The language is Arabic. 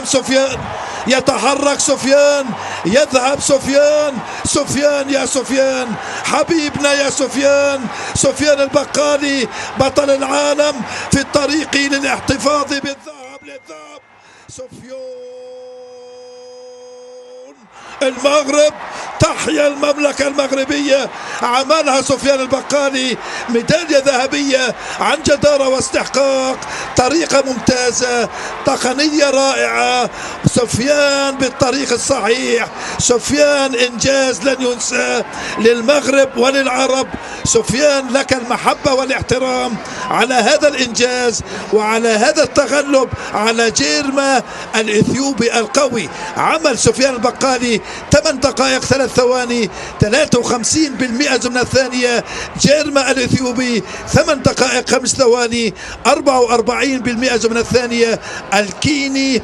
يتقدم سفيان، يتحرك سفيان، يذهب سفيان، سفيان يا سفيان حبيبنا يا سفيان، سفيان البقالي بطل العالم في الطريق للاحتفاظ بالذهب للذهب. سفيان المغرب، تحيا المملكة المغربية، عملها سفيان البقالي، ميدالية ذهبية عن جدارة واستحقاق، طريقة ممتازة، تقنية رائعة، سفيان بالطريق الصحيح، سفيان إنجاز لن ينسى للمغرب وللعرب. سفيان لك المحبة والاحترام على هذا الإنجاز وعلى هذا التغلب على جيرما الإثيوبي القوي. عمل سفيان البقالي 8 دقائق 3 ثواني 53% من الثانية. جيرما الإثيوبي 8 دقائق 5 ثواني 44% من الثانية. الكيني